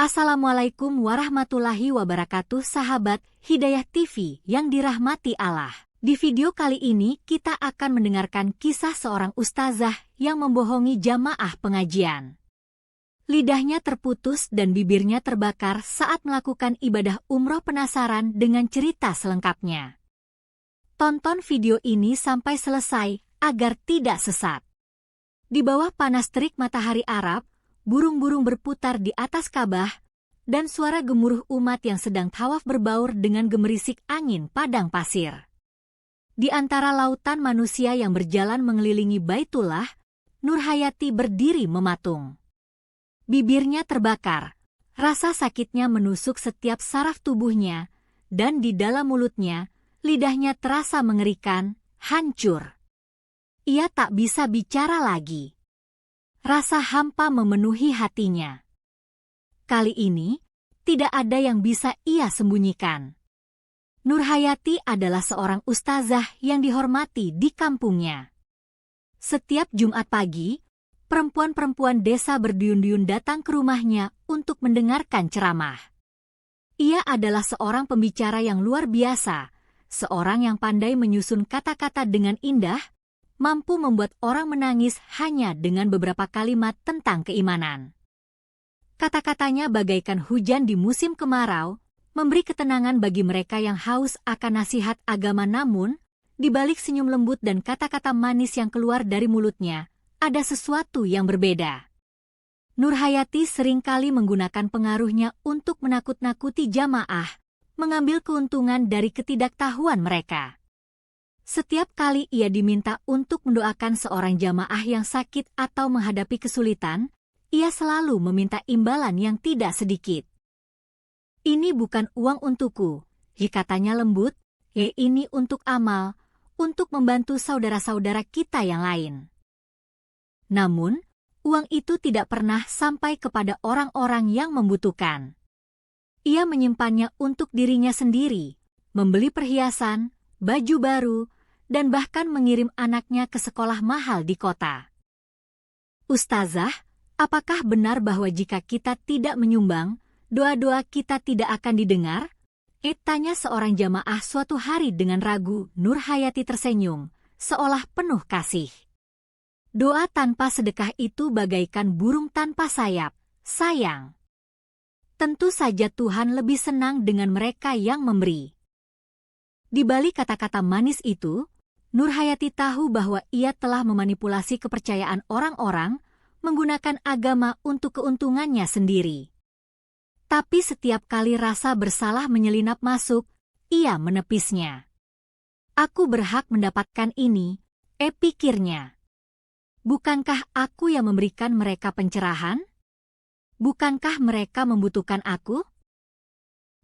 Assalamualaikum warahmatullahi wabarakatuh, sahabat Hidayah TV yang dirahmati Allah. Di video kali ini kita akan mendengarkan kisah seorang ustazah yang membohongi jamaah pengajian. Lidahnya terputus dan bibirnya terbakar saat melakukan ibadah umroh. Penasaran dengan cerita selengkapnya? Tonton video ini sampai selesai agar tidak sesat. Di bawah panas terik matahari Arab, burung-burung berputar di atas Ka'bah, dan suara gemuruh umat yang sedang tawaf berbaur dengan gemerisik angin padang pasir. Di antara lautan manusia yang berjalan mengelilingi Baitullah, Nurhayati berdiri mematung. Bibirnya terbakar, rasa sakitnya menusuk setiap saraf tubuhnya, dan di dalam mulutnya, lidahnya terasa mengerikan, hancur. Ia tak bisa bicara lagi. Rasa hampa memenuhi hatinya. Kali ini, tidak ada yang bisa ia sembunyikan. Nurhayati adalah seorang ustazah yang dihormati di kampungnya. Setiap Jumat pagi, perempuan-perempuan desa berduyun-duyun datang ke rumahnya untuk mendengarkan ceramah. Ia adalah seorang pembicara yang luar biasa, seorang yang pandai menyusun kata-kata dengan indah, mampu membuat orang menangis hanya dengan beberapa kalimat tentang keimanan. Kata-katanya bagaikan hujan di musim kemarau, memberi ketenangan bagi mereka yang haus akan nasihat agama. Namun, di balik senyum lembut dan kata-kata manis yang keluar dari mulutnya, ada sesuatu yang berbeda. Nurhayati seringkali menggunakan pengaruhnya untuk menakut-nakuti jamaah, mengambil keuntungan dari ketidaktahuan mereka. Setiap kali ia diminta untuk mendoakan seorang jamaah yang sakit atau menghadapi kesulitan, ia selalu meminta imbalan yang tidak sedikit. "Ini bukan uang untukku," katanya lembut, "ini untuk amal, untuk membantu saudara-saudara kita yang lain." Namun, uang itu tidak pernah sampai kepada orang-orang yang membutuhkan. Ia menyimpannya untuk dirinya sendiri, membeli perhiasan, baju baru, dan bahkan mengirim anaknya ke sekolah mahal di kota. "Ustazah, apakah benar bahwa jika kita tidak menyumbang, doa-doa kita tidak akan didengar?" Tanya seorang jamaah suatu hari dengan ragu. Nurhayati tersenyum, seolah penuh kasih. "Doa tanpa sedekah itu bagaikan burung tanpa sayap, sayang. Tentu saja Tuhan lebih senang dengan mereka yang memberi." Di balik kata-kata manis itu, Nurhayati tahu bahwa ia telah memanipulasi kepercayaan orang-orang, menggunakan agama untuk keuntungannya sendiri. Tapi setiap kali rasa bersalah menyelinap masuk, ia menepisnya. "Aku berhak mendapatkan ini," pikirnya. "Bukankah aku yang memberikan mereka pencerahan? Bukankah mereka membutuhkan aku?"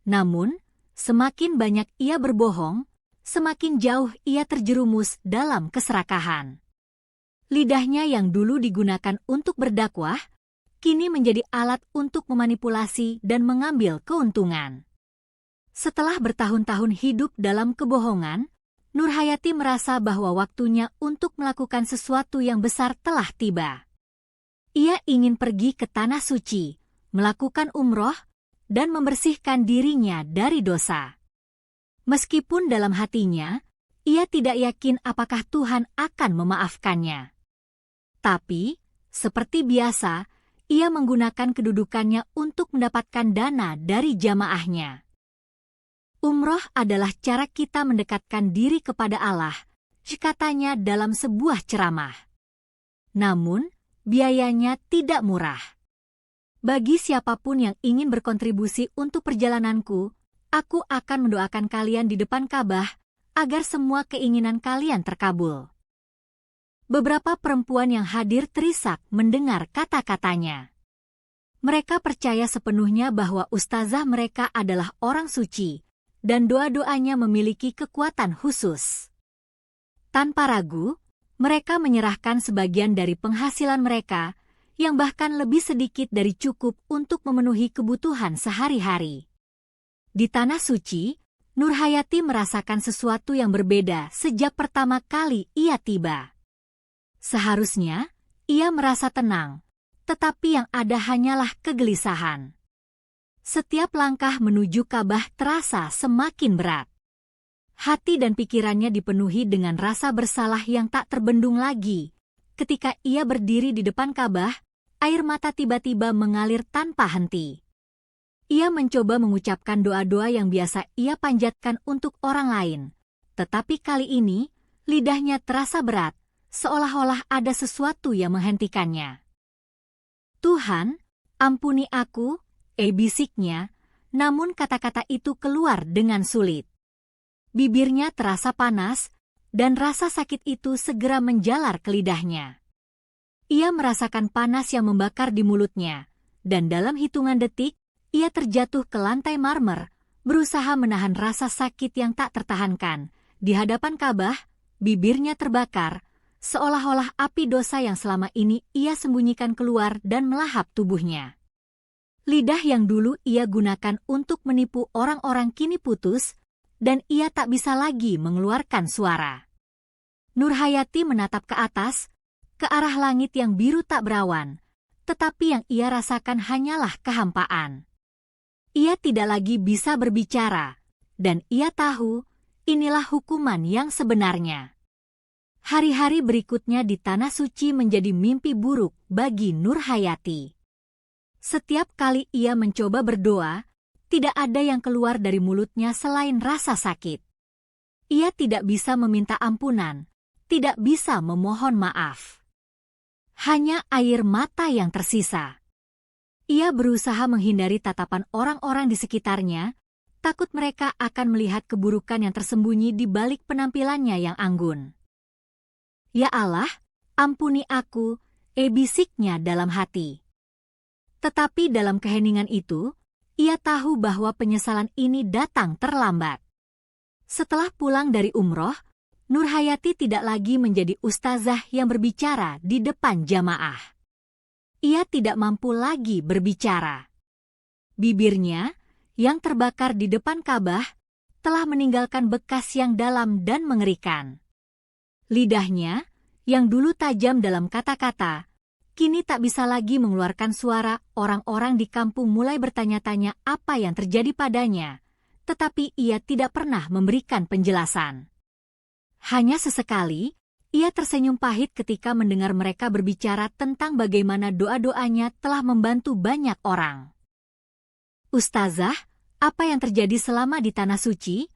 Namun, semakin banyak ia berbohong, semakin jauh ia terjerumus dalam keserakahan. Lidahnya yang dulu digunakan untuk berdakwah, kini menjadi alat untuk memanipulasi dan mengambil keuntungan. Setelah bertahun-tahun hidup dalam kebohongan, Nurhayati merasa bahwa waktunya untuk melakukan sesuatu yang besar telah tiba. Ia ingin pergi ke Tanah Suci, melakukan umroh, dan membersihkan dirinya dari dosa. Meskipun dalam hatinya, ia tidak yakin apakah Tuhan akan memaafkannya. Tapi, seperti biasa, ia menggunakan kedudukannya untuk mendapatkan dana dari jamaahnya. "Umroh adalah cara kita mendekatkan diri kepada Allah," katanya dalam sebuah ceramah. "Namun, biayanya tidak murah. Bagi siapapun yang ingin berkontribusi untuk perjalananku, aku akan mendoakan kalian di depan Ka'bah agar semua keinginan kalian terkabul." Beberapa perempuan yang hadir terisak mendengar kata-katanya. Mereka percaya sepenuhnya bahwa ustazah mereka adalah orang suci, dan doa-doanya memiliki kekuatan khusus. Tanpa ragu, mereka menyerahkan sebagian dari penghasilan mereka, yang bahkan lebih sedikit dari cukup untuk memenuhi kebutuhan sehari-hari. Di Tanah Suci, Nurhayati merasakan sesuatu yang berbeda sejak pertama kali ia tiba. Seharusnya, ia merasa tenang, tetapi yang ada hanyalah kegelisahan. Setiap langkah menuju Ka'bah terasa semakin berat. Hati dan pikirannya dipenuhi dengan rasa bersalah yang tak terbendung lagi. Ketika ia berdiri di depan Ka'bah, air mata tiba-tiba mengalir tanpa henti. Ia mencoba mengucapkan doa-doa yang biasa ia panjatkan untuk orang lain. Tetapi kali ini, lidahnya terasa berat, seolah-olah ada sesuatu yang menghentikannya. "Tuhan, ampuni aku," bisiknya, namun kata-kata itu keluar dengan sulit. Bibirnya terasa panas, dan rasa sakit itu segera menjalar ke lidahnya. Ia merasakan panas yang membakar di mulutnya, dan dalam hitungan detik, ia terjatuh ke lantai marmer, berusaha menahan rasa sakit yang tak tertahankan. Di hadapan Ka'bah, bibirnya terbakar, seolah-olah api dosa yang selama ini ia sembunyikan keluar dan melahap tubuhnya. Lidah yang dulu ia gunakan untuk menipu orang-orang kini putus, dan ia tak bisa lagi mengeluarkan suara. Nurhayati menatap ke atas, ke arah langit yang biru tak berawan, tetapi yang ia rasakan hanyalah kehampaan. Ia tidak lagi bisa berbicara, dan ia tahu inilah hukuman yang sebenarnya. Hari-hari berikutnya di Tanah Suci menjadi mimpi buruk bagi Nurhayati. Setiap kali ia mencoba berdoa, tidak ada yang keluar dari mulutnya selain rasa sakit. Ia tidak bisa meminta ampunan, tidak bisa memohon maaf. Hanya air mata yang tersisa. Ia berusaha menghindari tatapan orang-orang di sekitarnya, takut mereka akan melihat keburukan yang tersembunyi di balik penampilannya yang anggun. "Ya Allah, ampuni aku," bisiknya dalam hati. Tetapi dalam keheningan itu, ia tahu bahwa penyesalan ini datang terlambat. Setelah pulang dari umroh, Nurhayati tidak lagi menjadi ustazah yang berbicara di depan jamaah. Ia tidak mampu lagi berbicara. Bibirnya, yang terbakar di depan Ka'bah, telah meninggalkan bekas yang dalam dan mengerikan. Lidahnya, yang dulu tajam dalam kata-kata, kini tak bisa lagi mengeluarkan suara. Orang-orang di kampung mulai bertanya-tanya apa yang terjadi padanya, tetapi ia tidak pernah memberikan penjelasan. Hanya sesekali, ia tersenyum pahit ketika mendengar mereka berbicara tentang bagaimana doa-doanya telah membantu banyak orang. "Ustazah, apa yang terjadi selama di Tanah Suci?"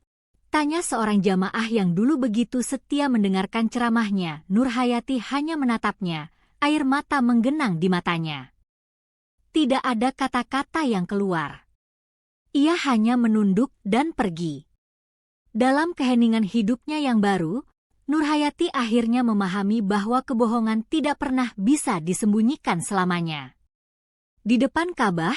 tanya seorang jamaah yang dulu begitu setia mendengarkan ceramahnya. Nurhayati hanya menatapnya, air mata menggenang di matanya. Tidak ada kata-kata yang keluar. Ia hanya menunduk dan pergi. Dalam keheningan hidupnya yang baru, Nurhayati akhirnya memahami bahwa kebohongan tidak pernah bisa disembunyikan selamanya. Di depan Ka'bah,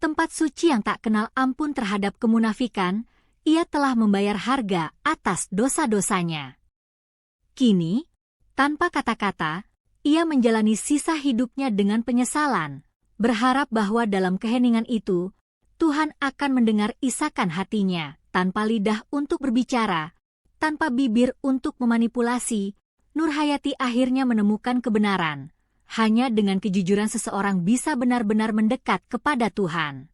tempat suci yang tak kenal ampun terhadap kemunafikan, ia telah membayar harga atas dosa-dosanya. Kini, tanpa kata-kata, ia menjalani sisa hidupnya dengan penyesalan, berharap bahwa dalam keheningan itu, Tuhan akan mendengar isakan hatinya. Tanpa lidah untuk berbicara, tanpa bibir untuk memanipulasi, Nurhayati akhirnya menemukan kebenaran. Hanya dengan kejujuran seseorang bisa benar-benar mendekat kepada Tuhan.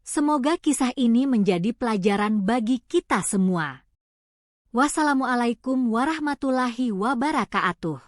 Semoga kisah ini menjadi pelajaran bagi kita semua. Wassalamualaikum warahmatullahi wabarakatuh.